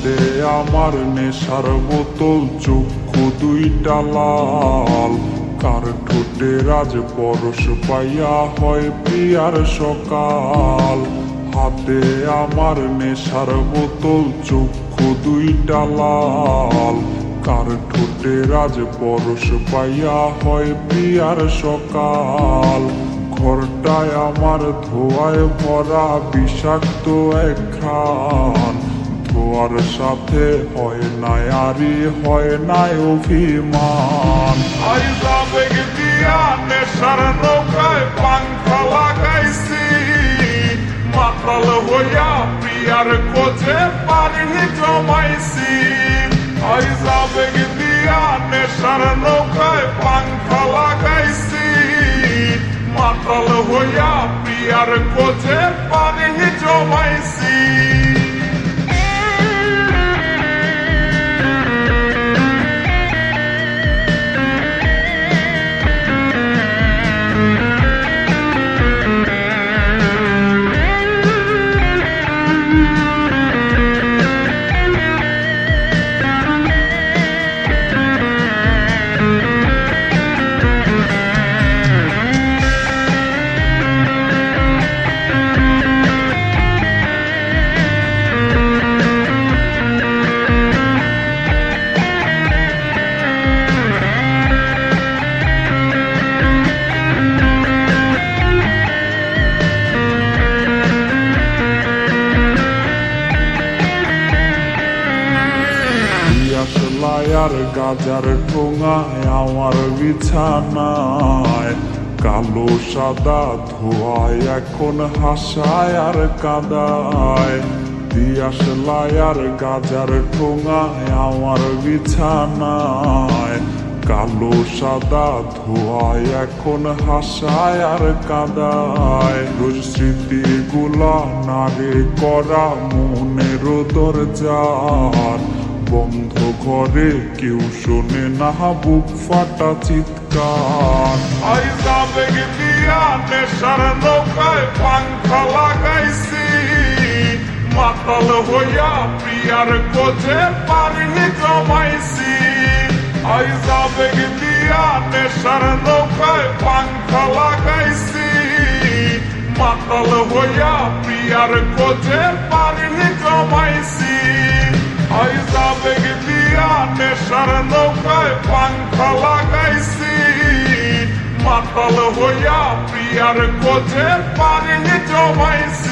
হাতে আমার নেশার বোতল, চক্ষু দুইটা লাল। কার ঠোঁটে রাজ পরশ পাইয়া হয় প্রিয়ার সকাল। হাতে আমার নেশার বোতল, চক্ষু দুইটা লাল। কার ঠোঁটে রাজ পরশ পাইয়া হয় প্রিয়ার সকাল। ঘরটায় আমার ধোয়ায় ভরা বিষাক্ত একখান। ধোয়ার সাথে হয় নাই আরি, হয় নাই অভিমান। আইজ আবেগ দিয়া নেশার নৌকায় পাংখা লাগাইছি, মাতাল হইয়া প্রিয়ার খোঁজে পানি জমাইছি। আইজ আবেগ দিয়া নেশার নৌকায় পাংখা লাগাইছি, মাতাল হইয়া প্রিয়ার খোঁজে পানি জমাইছি। আর গাজার ঠোঙায় আমার বিছানায় কালো সাদা ধোয়ায় এখন হাসায় আর কাদায়। দিয়াস লায়ার গাজার ঠোঙায় আমার বিছানায় কালো সাদা ধোয়ায় এখন হাসায় আর কাদায়। রোজ স্মৃতিগুলা নারে করা মনের দরজার বন্ধ ঘরে কেউ শোনে না বুক ফাটা চিৎকার। আইজ আবেগ দিয়া নেশার নৌকায় পাংখা লাগাইছি, মাতাল হইয়া প্রিয়ার খোঁজে পানি জমাইছি। আইজ আবেগ দিয়া নেশার নৌকায় পাংখা লাগাইছি, মাতাল হইয়া প্রিয়ার খোঁজে পানি জমাইছি। আইজ আবেগ দিয়া নেশার নৌকায় পাংখা লাগাইছি, মাতাল হইয়া প্রিয়ার খোঁজে পানি জমাইছি।